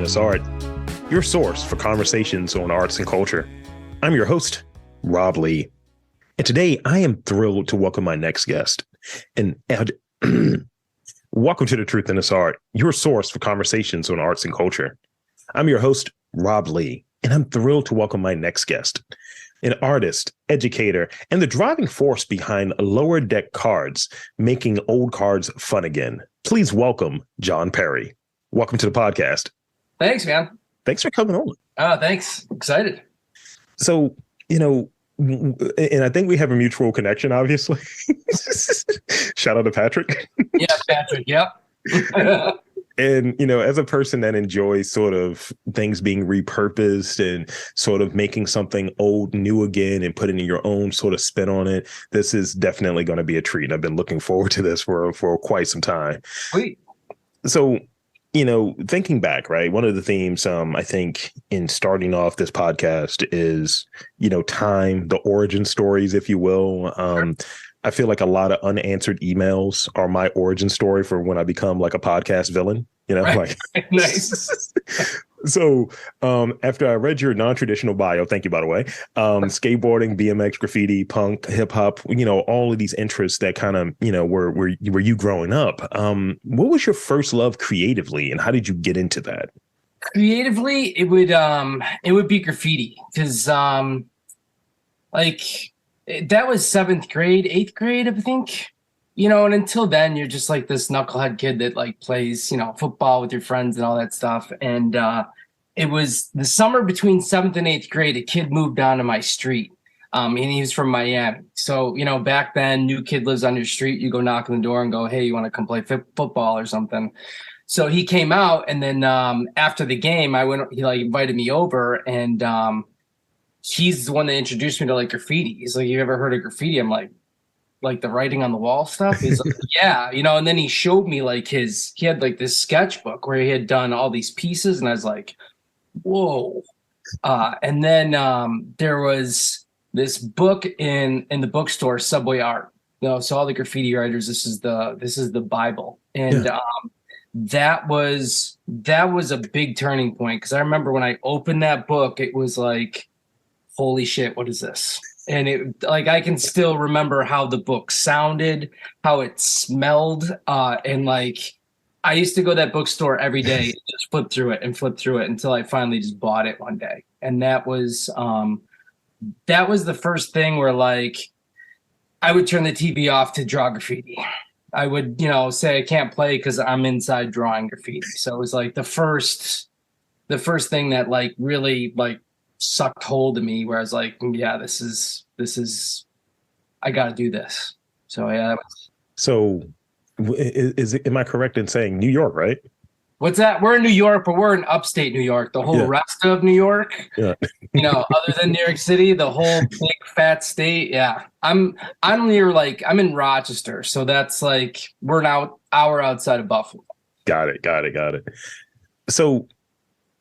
This Art, your source for conversations on arts and culture. I'm your host, Rob Lee. And today I am thrilled to welcome my next guest. And welcome to The Truth in This Art, your source for conversations on arts and culture. I'm your host, Rob Lee, and I'm thrilled to welcome my next guest, an artist, educator, and the driving force behind Lowerdeck Cards, making old cards fun again. Please welcome John Perry. Welcome to the podcast. Thanks, man. Thanks for coming on. Thanks. Excited. So, and I think we have a mutual connection, obviously. Shout out to Patrick. Yeah, Patrick. Yep. And, as a person that enjoys sort of things being repurposed and sort of making something old new again and putting your own sort of spin on it, this is definitely going to be a treat. And I've been looking forward to this for quite some time. Sweet. So, thinking back, right, one of the themes, I think, in starting off this podcast is, time, the origin stories, if you will. Sure. I feel like a lot of unanswered emails are my origin story for when I become like a podcast villain, Right. Nice. So after I read your non-traditional bio, thank you, by the way, skateboarding, BMX, graffiti, punk, hip hop, all of these interests that kind of, were you growing up. What was your first love creatively and how did you get into that? Creatively, it would be graffiti because that was 7th grade, 8th grade, I think. And until then, you're just like this knucklehead kid that like plays, football with your friends and all that stuff. And it was the summer between 7th and 8th grade, a kid moved onto my street. And he was from Miami. So, back then, new kid lives on your street. You go knock on the door and go, hey, you want to come play football or something? So he came out. And then after the game, he invited me over. And he's the one that introduced me to like graffiti. He's like, you ever heard of graffiti? I'm like the writing on the wall stuff? He's like, yeah, and then he showed me he had like this sketchbook where he had done all these pieces. And I was like, whoa. And then there was this book in the bookstore, Subway Art. So all the graffiti writers, this is the Bible. And that was a big turning point. Cause I remember when I opened that book, it was like, holy shit, what is this? And it I can still remember how the book sounded, how it smelled. And I used to go to that bookstore every day and just flip through it until I finally just bought it one day. And that was the first thing where I would turn the TV off to draw graffiti. I would, say I can't play because I'm inside drawing graffiti. So it was the first thing that really sucked hold of me where I was like, yeah, this is I got to do this. So yeah. So am I correct in saying New York, right? What's that? We're in New York, but we're in upstate New York. The whole rest of New York, other than New York City, the whole big fat state. Yeah. I'm near I'm in Rochester. So that's we're an hour outside of Buffalo. Got it. So,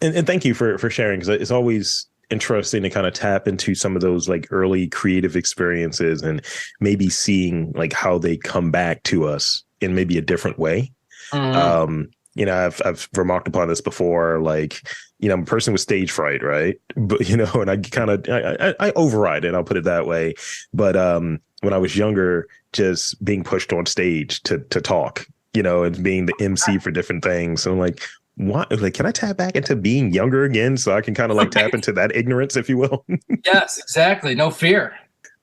and thank you for sharing, because it's always interesting to kind of tap into some of those early creative experiences and maybe seeing how they come back to us in maybe a different way. Mm-hmm. I've remarked upon this before, I'm a person with stage fright, right? But, and I override it, I'll put it that way. But when I was younger, just being pushed on stage to talk, and being the MC for different things. So I'm like, what? Can I tap back into being younger again so I can kind of tap into that ignorance, if you will? Yes, exactly. No fear.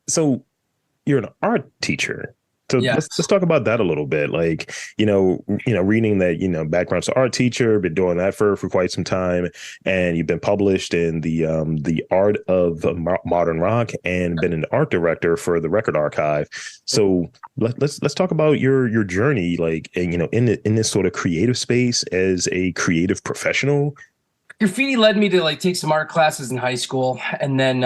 So you're an art teacher. So yes. let's talk about that a little bit. Reading that, background. So art teacher, been doing that for quite some time. And you've been published in the Art of Modern Rock and been an art director for the Record Archive. So let's talk about your journey, in this sort of creative space as a creative professional. Graffiti led me to take some art classes in high school and then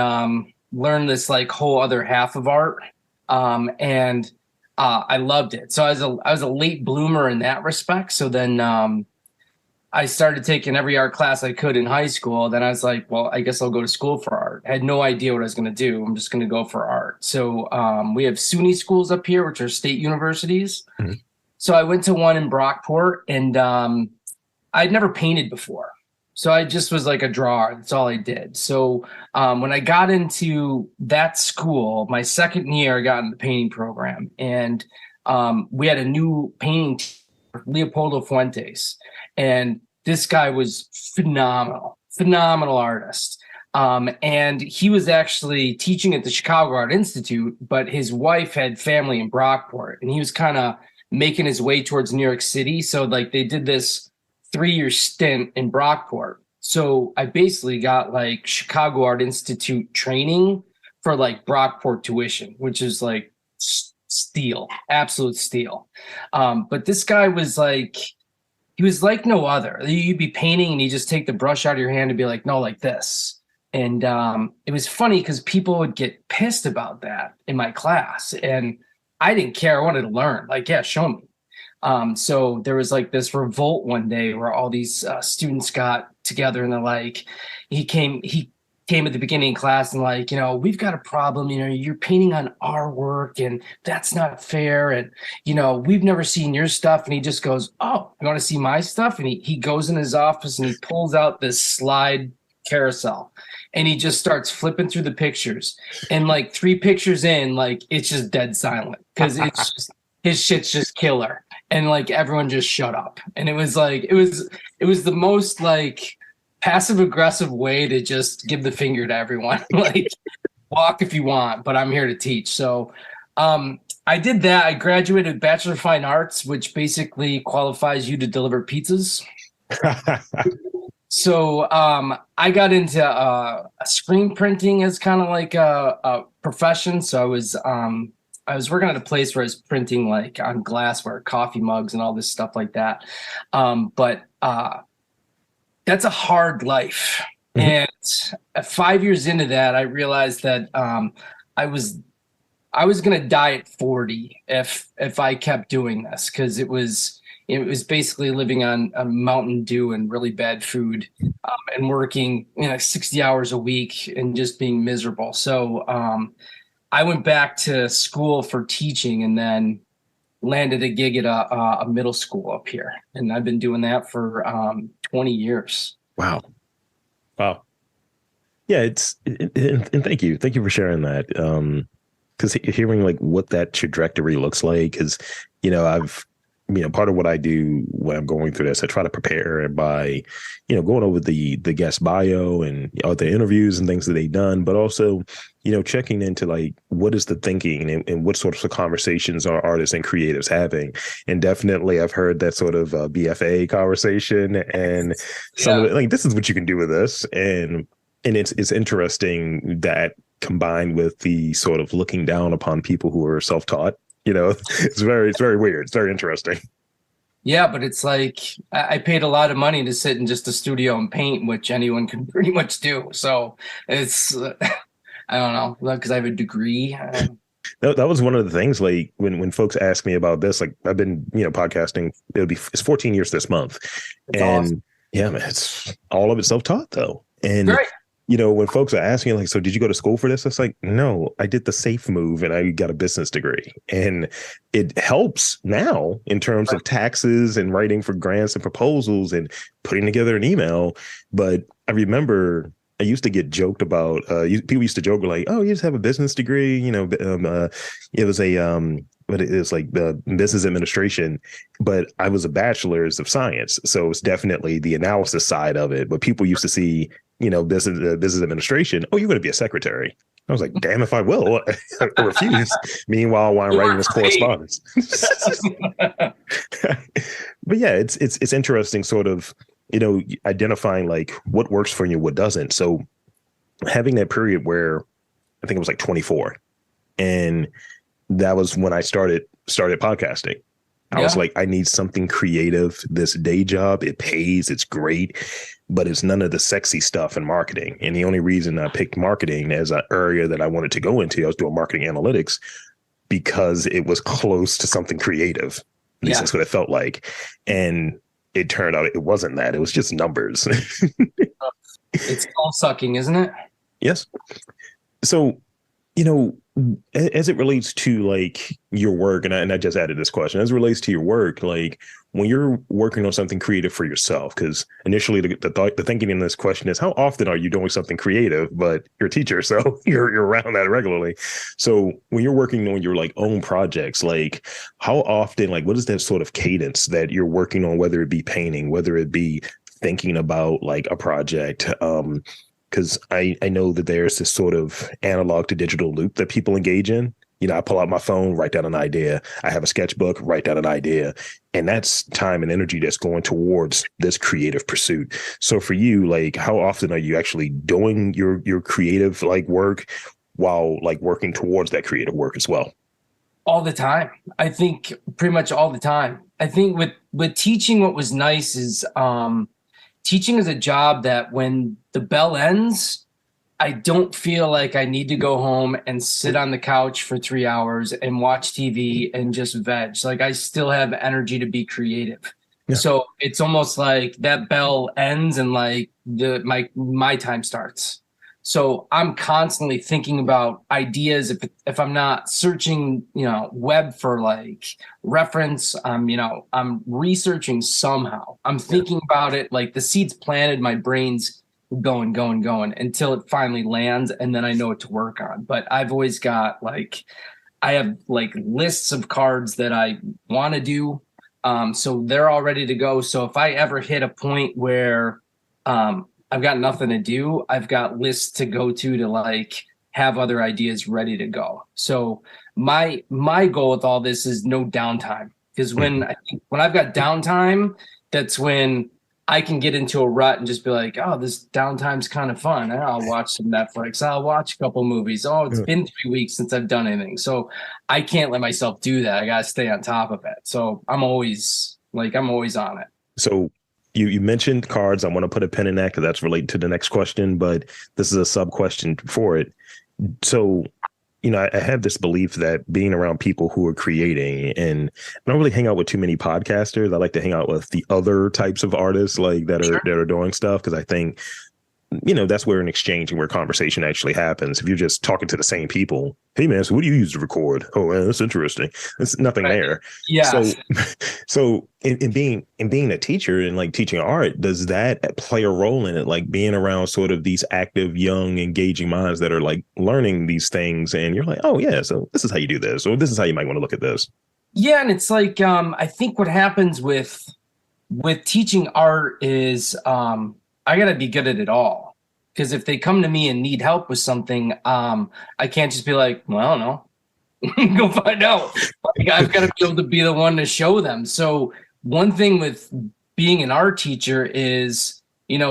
learn this whole other half of art. And I loved it. So I was a late bloomer in that respect. So then I started taking every art class I could in high school. Then I was like, well, I guess I'll go to school for art. I had no idea what I was going to do. I'm just going to go for art. So we have SUNY schools up here, which are state universities. Mm-hmm. So I went to one in Brockport, and I'd never painted before. So I just was like a drawer. That's all I did. So when I got into that school, my second year, I got in the painting program, and we had a new painting teacher, Leopoldo Fuentes, and this guy was phenomenal, phenomenal artist. And he was actually teaching at the Chicago Art Institute, but his wife had family in Brockport, and he was kind of making his way towards New York City. So like they did this 3-year stint in Brockport. So I basically got like Chicago Art Institute training for like Brockport tuition, which is like steal, absolute steal. But this guy was like, he was like no other. You'd be painting and you just take the brush out of your hand and be like, no, like this. And it was funny because people would get pissed about that in my class. And I didn't care. I wanted to learn. Like, yeah, show me. So there was like this revolt one day where all these students got together and they're like, he came at the beginning of class and like, you know, we've got a problem, you know, you're painting on our work and that's not fair. And, you know, we've never seen your stuff. And he just goes, oh, you want to see my stuff? And he goes in his office and he pulls out this slide carousel and he just starts flipping through the pictures. And like 3 pictures in, like it's just dead silent because it's just, his shit's just killer. And like everyone just shut up. And it was like it was the most like passive aggressive way to just give the finger to everyone. Like walk if you want, but I'm here to teach. So I did that. I graduated Bachelor of Fine Arts, which basically qualifies you to deliver pizzas. So I got into screen printing as kind of like a profession. So I was working at a place where I was printing like on glassware, coffee mugs and all this stuff like that. But that's a hard life. Mm-hmm. And 5 years into that, I realized that I was going to die at 40 if I kept doing this, because it was basically living on Mountain Dew and really bad food and working 60 hours a week and just being miserable. So I went back to school for teaching and then landed a gig at a middle school up here. And I've been doing that for 20 years. Wow. Yeah, and thank you. Thank you for sharing that. Because hearing like what that trajectory looks like is, part of what I do when I'm going through this, I try to prepare and by, going over the guest bio and all the interviews and things that they've done, but also, checking into like, what is the thinking and what sorts of conversations are artists and creatives having? And definitely I've heard that sort of BFA conversation and some of it, like, this is what you can do with this. And it's interesting that combined with the sort of looking down upon people who are self-taught, it's very weird. It's very interesting. Yeah, but it's like I paid a lot of money to sit in just a studio and paint, which anyone can pretty much do. So it's, I don't know, because I have a degree. That was one of the things, like when folks ask me about this, like I've been, podcasting, it's 14 years this month. That's and awesome. Yeah, man, it's all of it self-taught though. And great. When folks are asking like, so did you go to school for this? It's like, no, I did the safe move and I got a business degree, and it helps now in terms of taxes and writing for grants and proposals and putting together an email. But I remember I used to get joked about, people used to joke like, oh, you just have a business degree. It was but it was like the business administration, but I was a bachelor's of science. So it's definitely the analysis side of it. But people used to see, business administration. Oh, you're going to be a secretary. I was like, damn if I will. I refuse. Meanwhile, while I'm writing this correspondence. But yeah, it's interesting sort of, identifying like what works for you, what doesn't. So having that period where I think it was like 24, and that was when I started podcasting. I was like, I need something creative. This day job, it pays, it's great, but it's none of the sexy stuff in marketing. And the only reason I picked marketing as an area that I wanted to go into, I was doing marketing analytics because it was close to something creative. At least that's what it felt like. And it turned out it wasn't that. It was just numbers. It's all sucking, isn't it? Yes. So, you know, as it relates to like your work, and I just added this question, as it relates to your work, like when you're working on something creative for yourself, because initially the thinking in this question is how often are you doing something creative, but you're a teacher, so you're around that regularly. So when you're working on your like own projects, like how often, like what is that sort of cadence that you're working on, whether it be painting, whether it be thinking about like a project, because I know that there's this sort of analog to digital loop that people engage in. You know, I pull out my phone, write down an idea. I have a sketchbook, write down an idea. And that's time and energy that's going towards this creative pursuit. So for you, like how often are you actually doing your creative like work while like working towards that creative work as well? All the time. I think pretty much all the time. I think with teaching, what was nice is teaching is a job that when the bell ends, I don't feel like I need to go home and sit on the couch for 3 hours and watch TV and just veg. Like I still have energy to be creative. Yeah. So it's almost like that bell ends and like my time starts. So I'm constantly thinking about ideas. If I'm not searching, web for like reference, I'm researching somehow. I'm thinking about it like the seeds planted, my brain's going, going, going until it finally lands, and then I know what to work on. But I've always got like I have like lists of cards that I want to do. So they're all ready to go. So if I ever hit a point where I've got nothing to do, I've got lists to go to like have other ideas ready to go. So my goal with all this is no downtime. Because when I've got downtime, that's when I can get into a rut and just be like, oh, this downtime's kind of fun. I'll watch some Netflix. I'll watch a couple movies. Oh, it's been 3 weeks since I've done anything. So I can't let myself do that. I got to stay on top of it. So I'm always on it. So you mentioned cards. I want to put a pin in that because that's related to the next question, but this is a sub question for it. So, I have this belief that being around people who are creating, and I don't really hang out with too many podcasters. I like to hang out with the other types of artists like that are doing stuff, because I think that's where an exchange and where conversation actually happens. If you're just talking to the same people, hey man, so what do you use to record? Oh man, that's interesting. There's nothing there. Yeah. So in being a teacher and like teaching art, does that play a role in it? Like being around sort of these active, young, engaging minds that are like learning these things, and you're like, oh yeah, so this is how you do this, or this is how you might want to look at this. Yeah, and it's like I think what happens with teaching art is I got to be good at it all, because if they come to me and need help with something, I can't just be like, well, I don't know, go find out. Like, I've got to be able to be the one to show them. So one thing with being an art teacher is,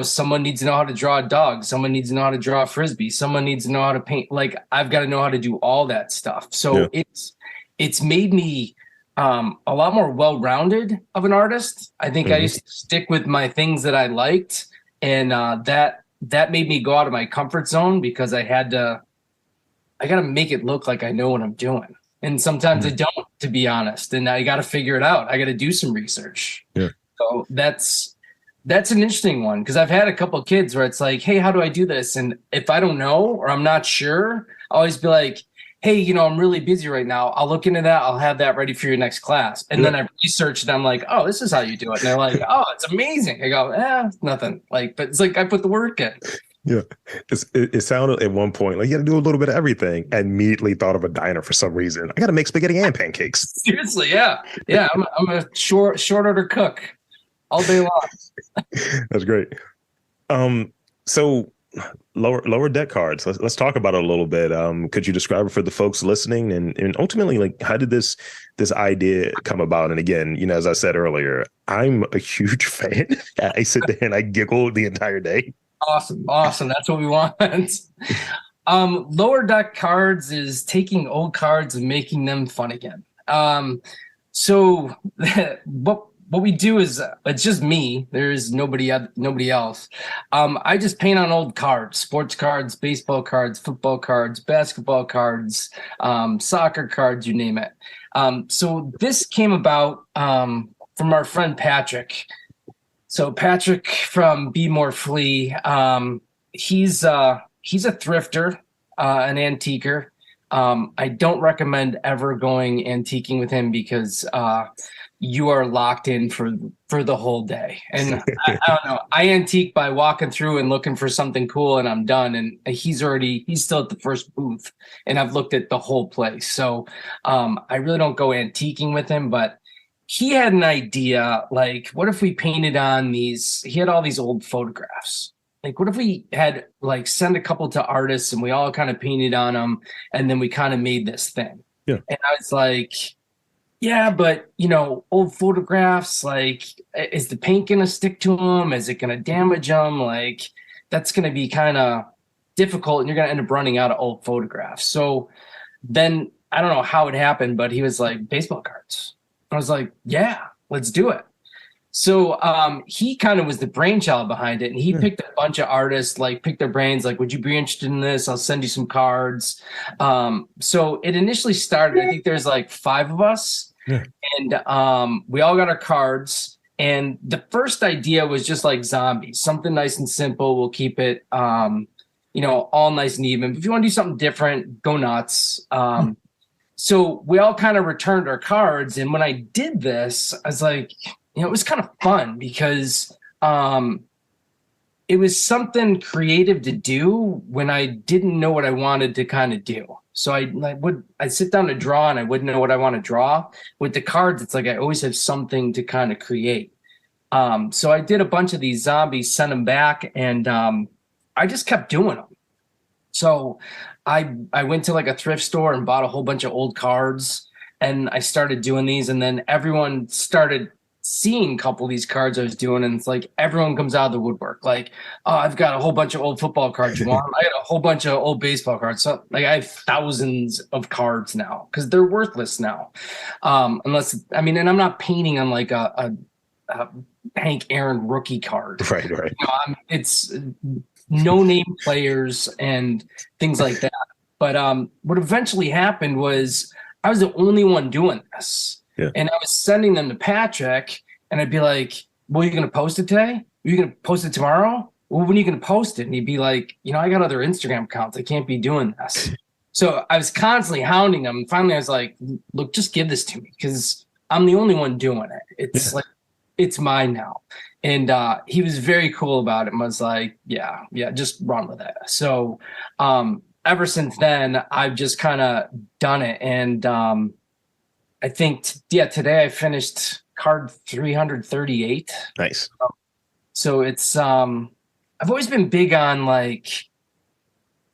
someone needs to know how to draw a dog. Someone needs to know how to draw a Frisbee. Someone needs to know how to paint. Like I've got to know how to do all that stuff. So it's made me a lot more well-rounded of an artist. I think I used to stick with my things that I liked. And that made me go out of my comfort zone, because I got to make it look like I know what I'm doing. And sometimes I don't, to be honest. And I got to figure it out. I got to do some research. Yeah. So that's an interesting one, because I've had a couple of kids where it's like, hey, how do I do this? And if I don't know, or I'm not sure, I'll always be like, hey, I'm really busy right now. I'll look into that. I'll have that ready for your next class. And then I researched and I'm like, oh, this is how you do it. And they're like, oh, it's amazing. I go, it's nothing. Like, but it's like I put the work in. Yeah. It sounded at one point like you got to do a little bit of everything. I immediately thought of a diner for some reason. I got to make spaghetti and pancakes. Seriously, yeah. Yeah, I'm a short order cook all day long. That's great. So Lowerdeck Cards. Let's talk about it a little bit. Could you describe it for the folks listening, and ultimately, like, how did this idea come about? And again, as I said earlier, I'm a huge fan. I sit there and I giggle the entire day. Awesome. That's what we want. Lowerdeck Cards is taking old cards and making them fun again. So what we do is it's just me. There's nobody else. I just paint on old cards, sports cards, baseball cards, football cards, basketball cards, soccer cards, you name it. So this came about from our friend Patrick. So Patrick from Be More Flea, he's a thrifter, an antiquer. I don't recommend ever going antiquing with him because you are locked in for the whole day. And I don't know. I antique by walking through and looking for something cool, and I'm done. And he's still at the first booth, and I've looked at the whole place. So I really don't go antiquing with him, but he had an idea, like, what if we painted on these? He had all these old photographs. Like, what if we had like send a couple to artists and we all kind of painted on them, and then we kind of made this thing. Yeah. And I was like, yeah, but old photographs, like, is the paint gonna stick to them? Is it gonna damage them? Like, that's gonna be kind of difficult, and you're gonna end up running out of old photographs. So then I don't know how it happened, but he was like, baseball cards. I was like, yeah, let's do it. So he kind of was the brainchild behind it, and he picked a bunch of artists, like picked their brains, like, would you be interested in this? I'll send you some cards. So it initially started, I think there's like 5 of us, and we all got our cards. And the first idea was just like zombies, something nice and simple. We'll keep it, all nice and even. If you want to do something different, go nuts. So we all kind of returned our cards. And when I did this, I was like, it was kind of fun because it was something creative to do when I didn't know what I wanted to kind of do. So I'd sit down to draw and I wouldn't know what I want to draw. With the cards, it's like I always have something to kind of create. So I did a bunch of these zombies, sent them back, and I just kept doing them. So I went to like a thrift store and bought a whole bunch of old cards, and I started doing these, and then everyone started seeing a couple of these cards I was doing, and it's like everyone comes out of the woodwork. Like, oh, I've got a whole bunch of old football cards. You want them? I got a whole bunch of old baseball cards. So like I have thousands of cards now because they're worthless now. And I'm not painting on like a Hank Aaron rookie card. Right. It's no name players and things like that. But what eventually happened was I was the only one doing this. Yeah. And I was sending them to Patrick, and I'd be like, well, are you going to post it today? Are you going to post it tomorrow? Well, when are you going to post it? And he'd be like, I got other Instagram accounts. I can't be doing this. So I was constantly hounding him. And finally, I was like, look, just give this to me because I'm the only one doing it. It's like, it's mine now. And he was very cool about it and was like, yeah, just run with it. So ever since then, I've just kind of done it. And I think, today I finished card 338. Nice. So it's, I've always been big on, like,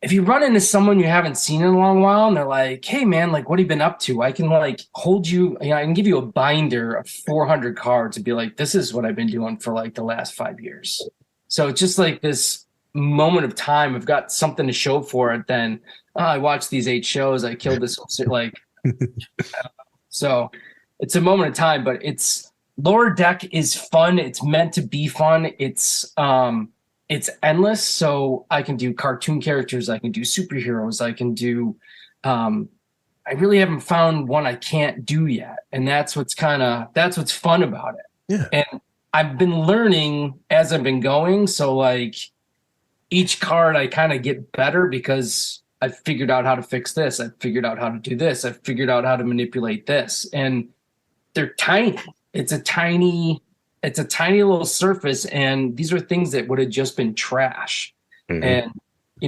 if you run into someone you haven't seen in a long while and they're like, hey man, like, what have you been up to? I can like hold you, I can give you a binder of 400 cards and be like, this is what I've been doing for like the last 5 years. So it's just like this moment of time. I've got something to show for it. Then I watched these 8 shows. I killed this, like, so it's a moment of time, but Lowerdeck is fun. It's meant to be fun. It's endless. So I can do cartoon characters. I can do superheroes. I can do, I really haven't found one I can't do yet. And that's what's fun about it. Yeah. And I've been learning as I've been going. So like each card I kind of get better because I've figured out how to fix this. I've figured out how to do this. I've figured out how to manipulate this. And they're tiny. It's a tiny little surface. And these are things that would have just been trash. Mm-hmm. And,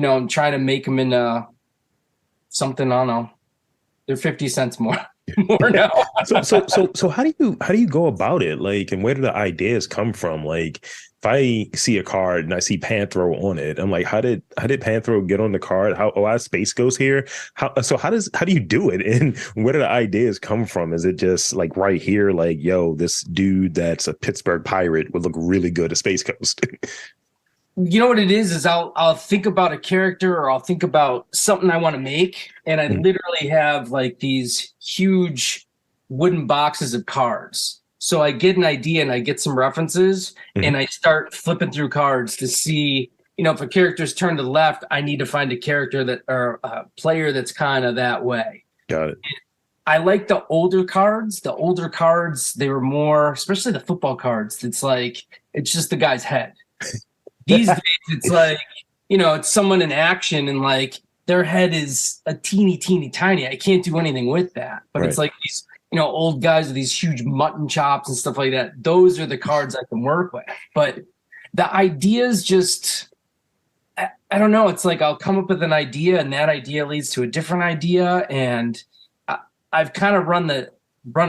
I'm trying to make them into something, I don't know. They're 50 cents more now. So how do you go about it? Like, and where do the ideas come from? Like, if I see a card and I see Panthro on it, I'm like, how did Panthro get on the card? How a lot of space goes here? How do you do it? And where do the ideas come from? Is it just like right here, like, yo, this dude that's a Pittsburgh Pirate would look really good at Space Coast? You know what it is I'll think about a character or I'll think about something I want to make. And I literally have like these huge wooden boxes of cards. So I get an idea and I get some references and I start flipping through cards to see, if a character's turned to the left, I need to find a character or a player that's kind of that way. Got it. I like the older cards. The older cards, they were more, especially the football cards. It's like, it's just the guy's head. These days, it's like, it's someone in action and like their head is a teeny tiny. I can't do anything with that. But Right. it's like these, old guys with these huge mutton chops and stuff like that. Those are the cards I can work with. But the ideas just, I don't know. It's like I'll come up with an idea, and that idea leads to a different idea. And I've kind of run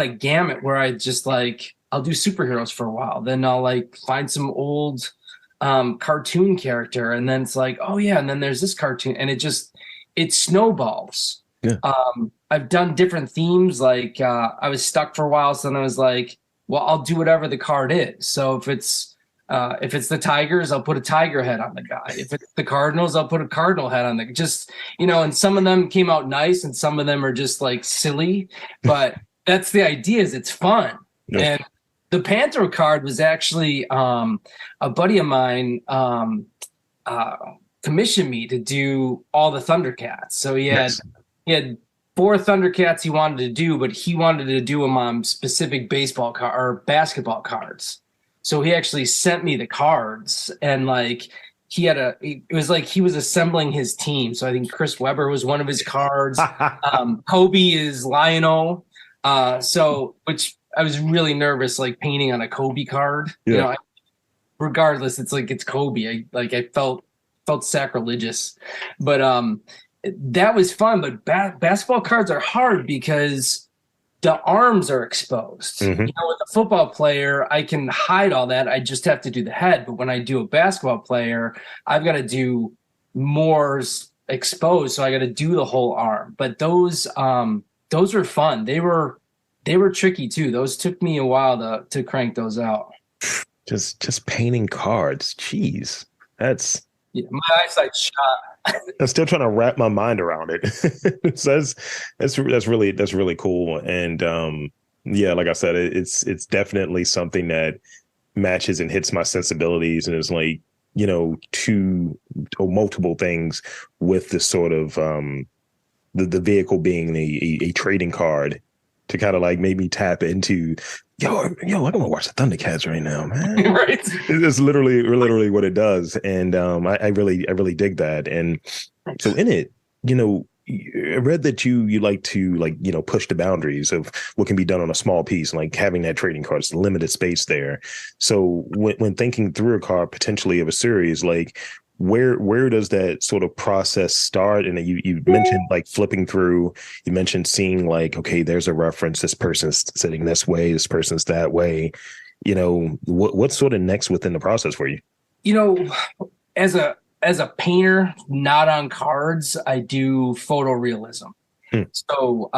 a gamut where I just like, I'll do superheroes for a while. Then I'll like find some old cartoon character. And then it's like, oh yeah. And then there's this cartoon, and it snowballs. Yeah. I've done different themes. Like I was stuck for a while. So then I was like, well, I'll do whatever the card is. So if it's the Tigers, I'll put a tiger head on the guy. If it's the Cardinals, I'll put a cardinal head on the just, and some of them came out nice and some of them are just like silly, but that's the idea, is it's fun. Yeah. And the Panther card was actually a buddy of mine commissioned me to do all the Thundercats. So he had 4 Thundercats he wanted to do, but he wanted to do them on specific baseball or basketball cards. So he actually sent me the cards, and like it was like he was assembling his team. So I think Chris Webber was one of his cards. Kobe is Lionel. Which I was really nervous, like painting on a Kobe card. Yeah. Regardless, it's like it's Kobe. I felt sacrilegious, but that was fun. But basketball cards are hard because the arms are exposed. Mm-hmm. With a football player, I can hide all that. I just have to do the head. But when I do a basketball player, I've got to do more exposed. So I got to do the whole arm. But those were fun. They were tricky too. Those took me a while to crank those out. Just painting cards. Jeez, my eyesight's shot. I'm still trying to wrap my mind around it. So that's really cool. And yeah, like I said, it's definitely something that matches and hits my sensibilities, and it's like, two or multiple things with the sort of the vehicle being a trading card to kind of like make me tap into, yo, I want to watch the Thundercats right now, man. Right. It's literally what it does. And I really dig that. And so in it, I read that you like to push the boundaries of what can be done on a small piece, like having that trading card, it's limited space there. So when thinking through a card potentially of a series, like where does that sort of process start? And you mentioned like flipping through, you mentioned seeing like, okay, there's a reference, this person's sitting this way, this person's that way. What's sort of next within the process for you? As a painter, not on cards, I do photorealism. So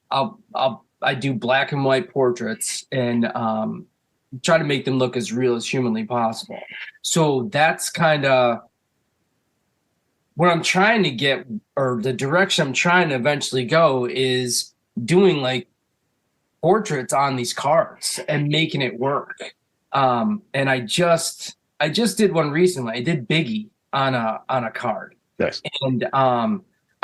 I do black and white portraits and try to make them look as real as humanly possible. So that's kind of what I'm trying to get, or the direction I'm trying to eventually go, is doing like portraits on these cards and making it work. And I just did one recently. I did Biggie on a card. Nice. And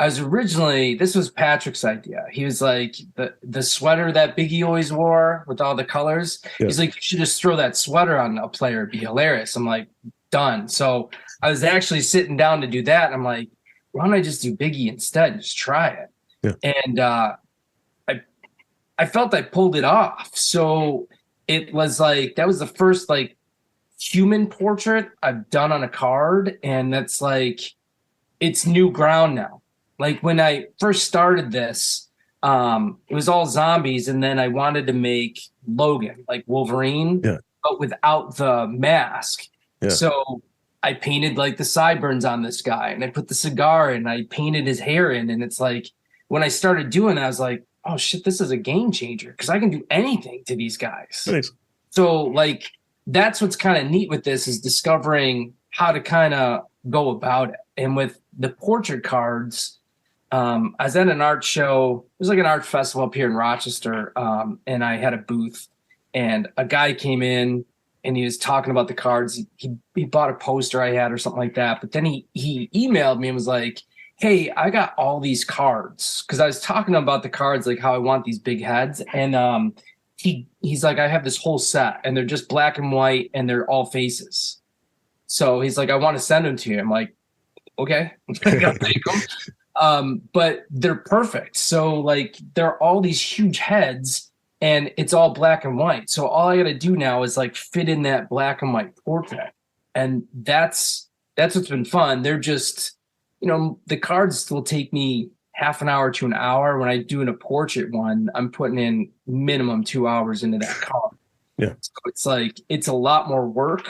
this was Patrick's idea. He was like, the sweater that Biggie always wore with all the colors. Yeah. He's like, you should just throw that sweater on a player. It'd be hilarious. I'm like, done. So I was actually sitting down to do that. And I'm like, why don't I just do Biggie instead? Just try it. Yeah. And I felt I pulled it off. So it was like, that was the first like human portrait I've done on a card. And that's like, it's new ground now. Like when I first started this, it was all zombies, and then I wanted to make Logan, like Wolverine, but without the mask. Yeah. So I painted like the sideburns on this guy, and I put the cigar in, I painted his hair in, and it's like when I started doing that, I was like, oh shit, this is a game changer because I can do anything to these guys. Nice. So like that's what's kind of neat with this, is discovering how to kind of go about it. And with the portrait cards, I was at an art show. It was like an art festival up here in Rochester, and I had a booth, and a guy came in and he was talking about the cards. He bought a poster I had or something like that. But then he emailed me and was like, hey, I got all these cards, because I was talking about the cards, like how I want these big heads. And he's like, I have this whole set, and they're just black and white, and they're all faces. So he's like, I want to send them to you. I'm like, okay, I'll take them. But they're perfect. So like they're all these huge heads and it's all black and white. So all I got to do now is like fit in that black and white portrait. And that's what's been fun. They're just, the cards will take me half an hour to an hour. When I do in a portrait one, I'm putting in minimum 2 hours into that card. Yeah. So it's like, it's a lot more work.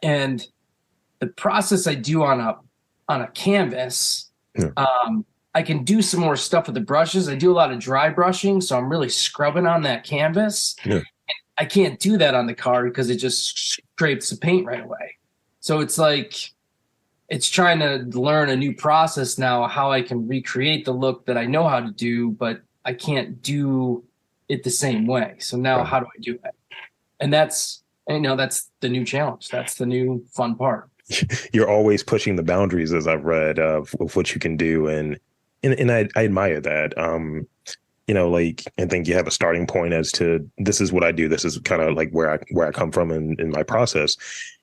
And the process I do on a canvas, Yeah. I can do some more stuff with the brushes. I do a lot of dry brushing, so I'm really scrubbing on that canvas. Yeah. I can't do that on the card because it just scrapes the paint right away. So it's like, it's trying to learn a new process now, how I can recreate the look that I know how to do, but I can't do it the same way. So now Right. how do I do it? And that's the new challenge. That's the new fun part. You're always pushing the boundaries, as I've read, of what you can do, and I admire that. Like, I think you have a starting point as to this is what I do. This is kind of like where I come from in my process,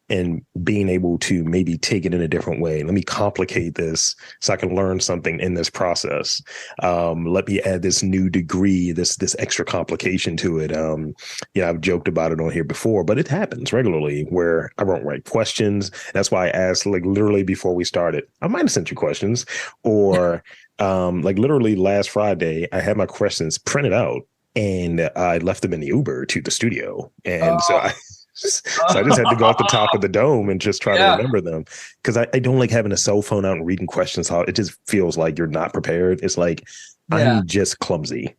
and being able to maybe take it in a different way. Let me complicate this so I can learn something in this process. Let me add this new degree, this extra complication to it. I've joked about it on here before, but it happens regularly where I won't write questions. That's why I asked, like, literally before we started, I might have sent you questions, or like literally last Friday, I had my questions printed out and I left them in the Uber to the studio. And so I just had to go off the top of the dome and just try to remember them, because I don't like having a cell phone out and reading questions. How it just feels like you're not prepared. It's like I'm just clumsy.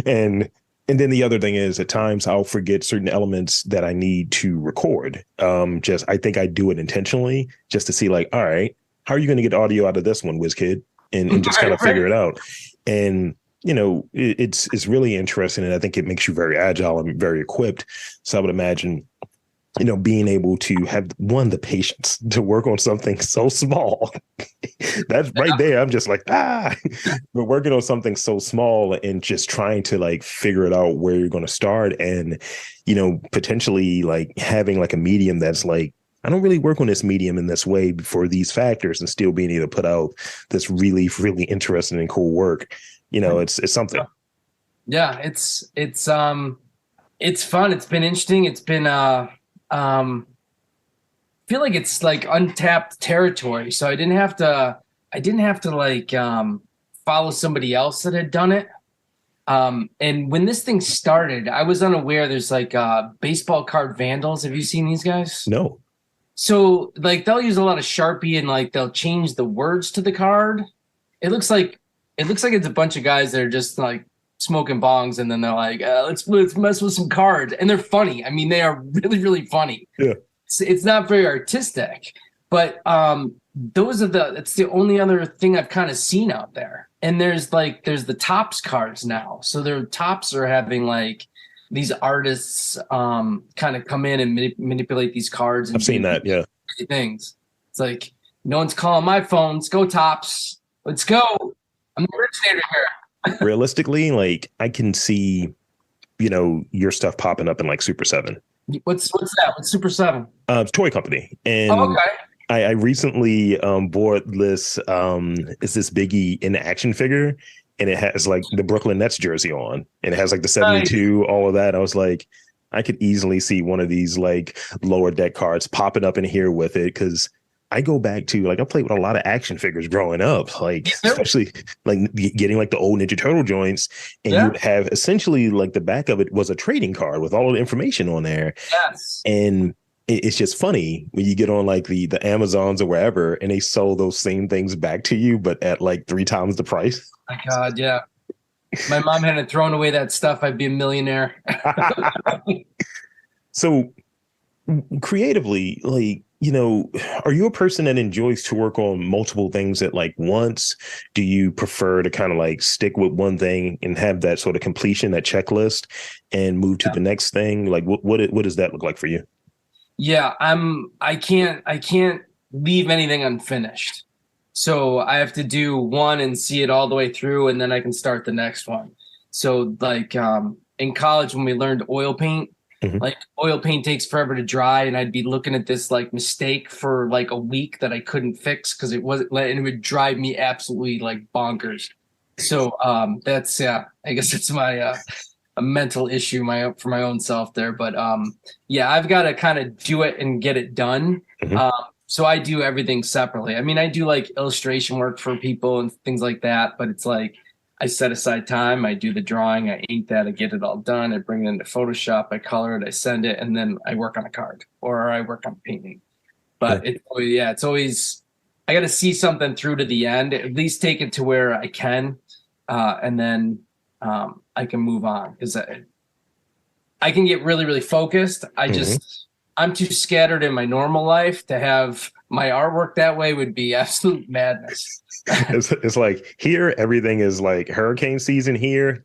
and then the other thing is, at times I'll forget certain elements that I need to record. I think I do it intentionally just to see, like, all right, how are you going to get audio out of this one, WizKid? And just kind of figure it out. And it's really interesting, and I think it makes you very agile and very equipped. So I would imagine, being able to have the patience to work on something so small. That's right there. I'm just like, but working on something so small and just trying to like figure it out where you're going to start, and potentially like having like a medium that's like, I don't really work on this medium in this way for these factors, and still being able to put out this really, really interesting and cool work. It's something. Yeah, it's fun. It's been interesting. It's been I feel like it's like untapped territory. So I didn't have to like follow somebody else that had done it. And when this thing started, I was unaware there's like baseball card vandals. Have you seen these guys? No. So like they'll use a lot of Sharpie and like they'll change the words to the card. It looks like it's a bunch of guys that are just like smoking bongs, and then they're like, let's mess with some cards, and they're funny. I mean, they are really, really funny. Yeah, it's not very artistic, but it's the only other thing I've kind of seen out there. And there's the Topps cards now, so their Topps are having like these artists kind of come in and manipulate these cards. And I've seen that. Yeah, things. It's like, no one's calling my phone. Let's go, Topps. Let's go. I'm the originator here. Realistically, like I can see, your stuff popping up in like Super 7. What's that? What's Super 7? It's a toy company, and okay. I recently bought this. It's this Biggie in action figure, and it has like the Brooklyn Nets jersey on, and it has like the 72, all of that. I was like, I could easily see one of these like Lowerdeck Cards popping up in here with it, because I go back to, like, I played with a lot of action figures growing up, like especially like getting like the old Ninja Turtle joints, and you would have essentially like the back of it was a trading card with all of the information on there. Yes. And it's just funny when you get on like the Amazons or wherever, and they sell those same things back to you, but at like 3 times the price. My God, yeah. My mom hadn't thrown away that stuff, I'd be a millionaire. So creatively, like, are you a person that enjoys to work on multiple things at like once? Do you prefer to kind of like stick with one thing and have that sort of completion, that checklist, and move to the next thing? Like what does that look like for you? Yeah, I can't leave anything unfinished. So I have to do one and see it all the way through, and then I can start the next one. So like in college when we learned oil paint, Mhm. Like oil paint takes forever to dry, and I'd be looking at this like mistake for like a week that I couldn't fix because it wasn't, and it would drive me absolutely like bonkers. So that's yeah, I guess it's my a mental issue my for my own self there. But yeah, I've got to kind of do it and get it done. Mhm. So I do everything separately. I mean, I do like illustration work for people and things like that, but it's like I set aside time, I do the drawing, I ink that, I get it all done, I bring it into Photoshop, I color it, I send it, and then I work on a card or I work on painting. Yeah. But it's always I got to see something through to the end, at least take it to where I can, and then I can move on because I can get really, really focused. Mhm. I'm too scattered in my normal life to have my artwork that way would be absolute madness. It's like here, everything is like hurricane season here.